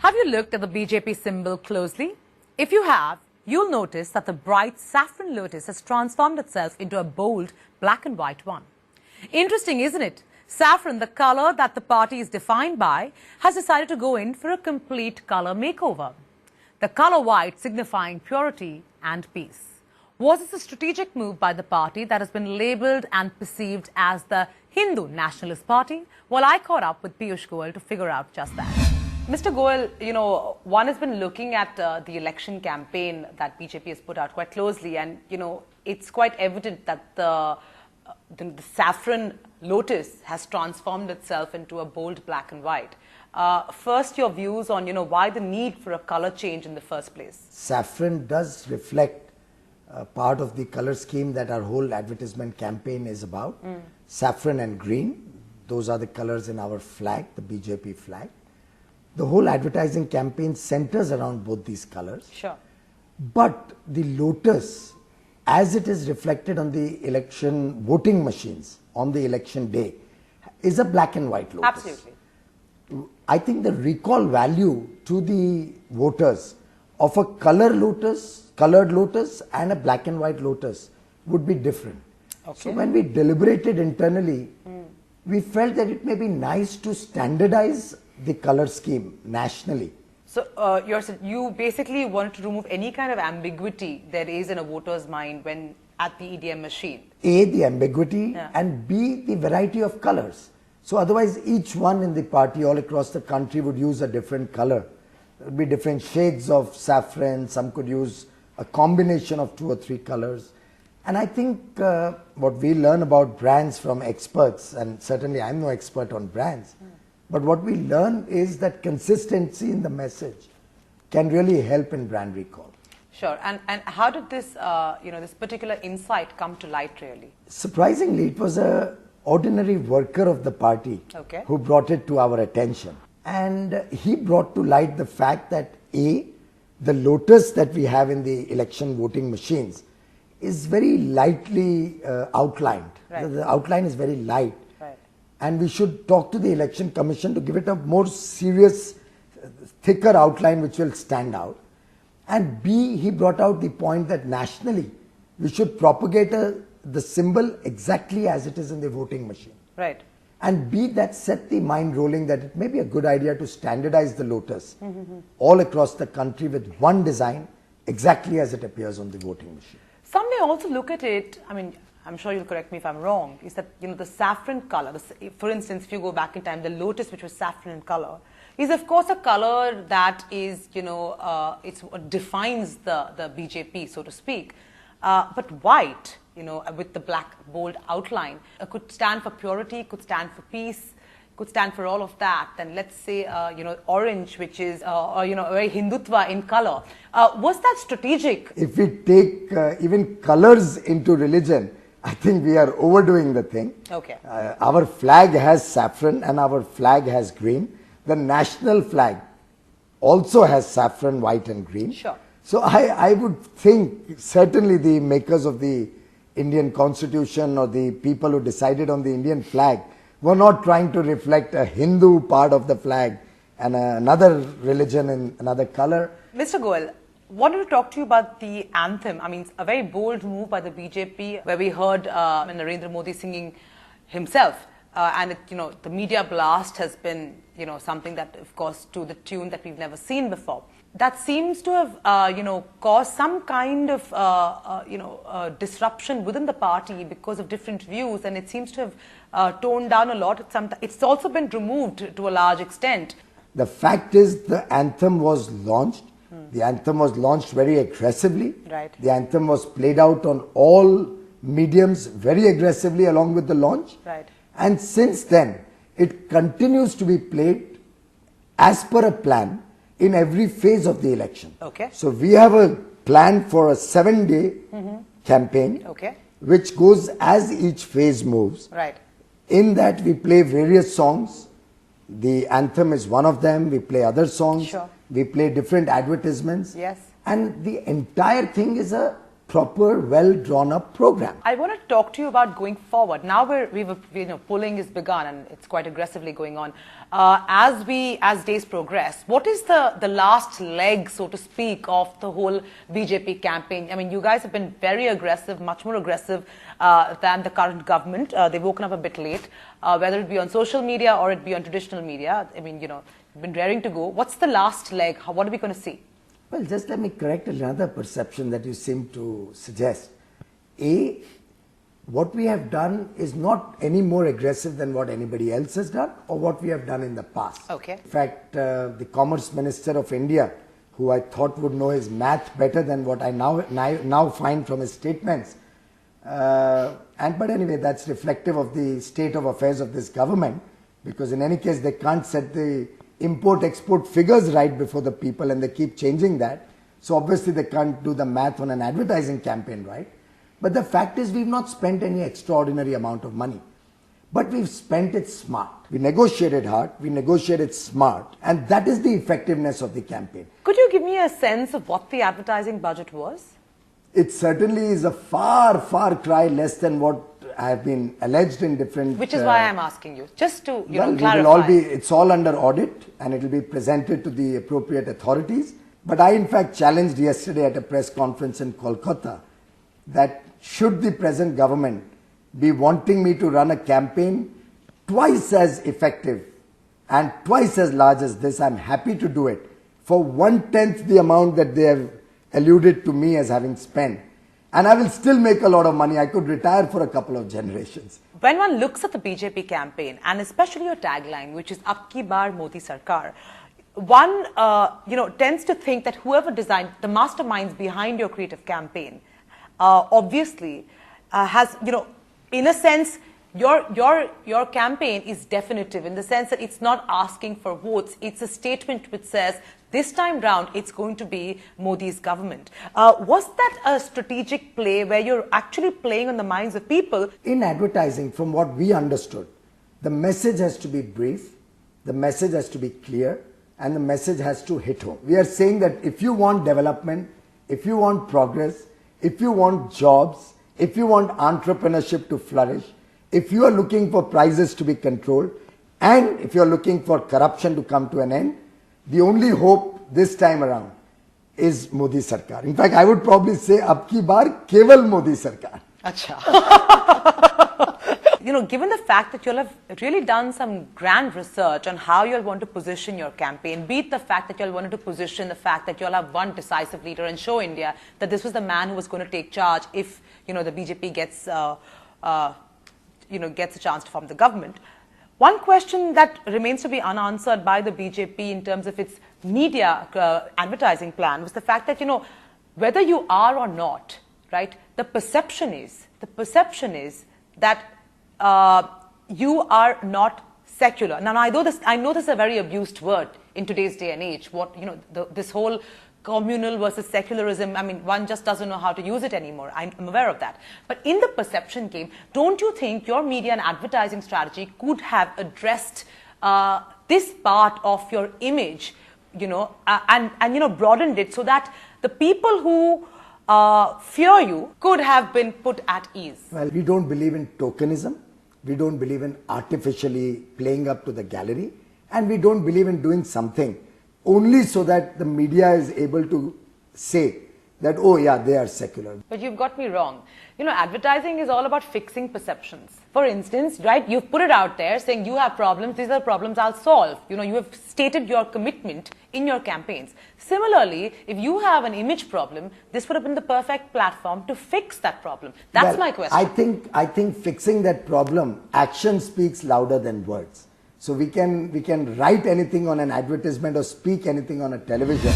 Have you looked at the BJP symbol closely? If you have, you'll notice that the bright saffron lotus has transformed itself into a bold black and white one. Interesting, isn't it? Saffron, the color that the party is defined by, has decided to go in for a complete color makeover. The color white signifying purity and peace. Was this a strategic move by the party that has been labelled and perceived as the Hindu Nationalist Party? Well, I caught up with Piyush Goyal to figure out just that. Mr. Goyal, one has been looking at the election campaign that BJP has put out quite closely, and, it's quite evident that the saffron lotus has transformed itself into a bold black and white. First, your views on, why the need for a color change in the first place? Saffron does reflect part of the color scheme that our whole advertisement campaign is about. Saffron and green, those are the colors in our flag, the BJP flag. The whole advertising campaign centers around both these colors. Sure. But the lotus, as it is reflected on the election voting machines on the election day, is a black and white lotus. Absolutely. I think the recall value to the voters of a colored lotus and a black and white lotus would be different. Okay. So when we deliberated internally, we felt that it may be nice to standardize the color scheme nationally. So you basically wanted to remove any kind of ambiguity there is in a voter's mind when at the EDM machine. A, the ambiguity, and B, the variety of colors. So otherwise each one in the party all across the country would use a different color. There would be different shades of saffron, some could use a combination of 2 or 3 colors. And I think what we learn about brands from experts, and certainly I'm no expert on brands, but what we learn is that consistency in the message can really help in brand recall. Sure. And how did this, this particular insight come to light really? Surprisingly, it was an ordinary worker of the party who brought it to our attention. And he brought to light the fact that A, the lotus that we have in the election voting machines is very lightly outlined. Right. The outline is very light. Right. And we should talk to the election commission to give it a more serious, thicker outline which will stand out. And B, he brought out the point that nationally we should propagate the symbol exactly as it is in the voting machine. Right. And B, that set the mind rolling that it may be a good idea to standardize the lotus all across the country with one design exactly as it appears on the voting machine. Some may also look at it, I'm sure you'll correct me if I'm wrong, is that, the saffron color, for instance, if you go back in time, the lotus, which was saffron in color, is of course a color that is, it's what defines the BJP, so to speak. But white, with the black bold outline, could stand for purity, could stand for peace, could stand for all of that. Then let's say, orange, which is, very Hindutva in color. Was that strategic? If we take even colors into religion, I think we are overdoing the thing. Okay. Our flag has saffron and our flag has green. The national flag also has saffron, white and green. Sure. So I would think certainly the makers of the Indian Constitution or the people who decided on the Indian flag were not trying to reflect a Hindu part of the flag and another religion in another color. Mr. Goyal, wanted to talk to you about the anthem. A very bold move by the BJP where we heard Narendra Modi singing himself. And the media blast has been, something that, of course, to the tune that we've never seen before. That seems to have, caused some kind of, disruption within the party because of different views, and it seems to have toned down a lot. It's also been removed to a large extent. The fact is, the anthem was launched. The anthem was launched very aggressively. Right. The anthem was played out on all mediums very aggressively along with the launch. Right. And since then, it continues to be played as per a plan in every phase of the election. Okay. So we have a plan for a 7-day campaign, which goes as each phase moves. Right. In that we play various songs. The anthem is one of them. We play other songs. Sure. We play different advertisements. Yes. And the entire thing is a proper, well drawn up program. I want to talk to you about going forward. Now polling is begun and it's quite aggressively going on. As days progress, what is the last leg, so to speak, of the whole BJP campaign? I mean, you guys have been very aggressive, much more aggressive than the current government. They've woken up a bit late, whether it be on social media or it be on traditional media. I mean, been raring to go. What's the last leg? What are we going to see? Well, just let me correct another perception that you seem to suggest. What we have done is not any more aggressive than what anybody else has done or what we have done in the past. Okay. In fact, the Commerce Minister of India, who I thought would know his math better than what I now find from his statements, but anyway, that's reflective of the state of affairs of this government, because in any case they can't set the import-export figures right before the people and they keep changing that. So obviously they can't do the math on an advertising campaign, right? But the fact is we've not spent any extraordinary amount of money. But we've spent it smart. We negotiated hard, we negotiated smart, and that is the effectiveness of the campaign. Could you give me a sense of what the advertising budget was? It certainly is a far, far cry less than what have been alleged in different... Which is why I'm asking you, just to clarify. It's all under audit and it will be presented to the appropriate authorities. But I in fact challenged yesterday at a press conference in Kolkata that should the present government be wanting me to run a campaign twice as effective and twice as large as this, I'm happy to do it for 1/10 the amount that they have alluded to me as having spent. And I will still make a lot of money. I could retire for a couple of generations. When one looks at the BJP campaign, and especially your tagline, which is Ab Ki Baar Modi Sarkar, one tends to think that whoever designed the masterminds behind your creative campaign, obviously has, in a sense, your campaign is definitive in the sense that it's not asking for votes. It's a statement which says this time round it's going to be Modi's government. Was that a strategic play where you're actually playing on the minds of people? In advertising, from what we understood, the message has to be brief, the message has to be clear, and the message has to hit home. We are saying that if you want development, if you want progress, if you want jobs, if you want entrepreneurship to flourish, if you are looking for prices to be controlled, and if you are looking for corruption to come to an end, the only hope this time around is Modi Sarkar. In fact, I would probably say, Ab ki baar keval Modi Sarkar. Acha. Given the fact that you'll have really done some grand research on how you'll want to position your campaign, be it the fact that you'll wanted to position the fact that you'll have one decisive leader and show India that this was the man who was going to take charge if, the BJP gets a chance to form the government. One question that remains to be unanswered by the BJP in terms of its media advertising plan was the fact that, whether you are or not, right, the perception is that you are not secular. Now, I know this is a very abused word in today's day and age. This whole communal versus secularism, I mean, one just doesn't know how to use it anymore. I'm aware of that. But in the perception game, don't you think your media and advertising strategy could have addressed this part of your image, and broadened it so that the people who fear you could have been put at ease? Well, we don't believe in tokenism. We don't believe in artificially playing up to the gallery. And we don't believe in doing something only so that the media is able to say that, oh yeah, they are secular. But you've got me wrong. Advertising is all about fixing perceptions. For instance, right, you've put it out there saying you have problems, these are problems I'll solve. You have stated your commitment in your campaigns. Similarly, if you have an image problem, this would have been the perfect platform to fix that problem. That's my question. I think fixing that problem, action speaks louder than words. So we can write anything on an advertisement or speak anything on a television.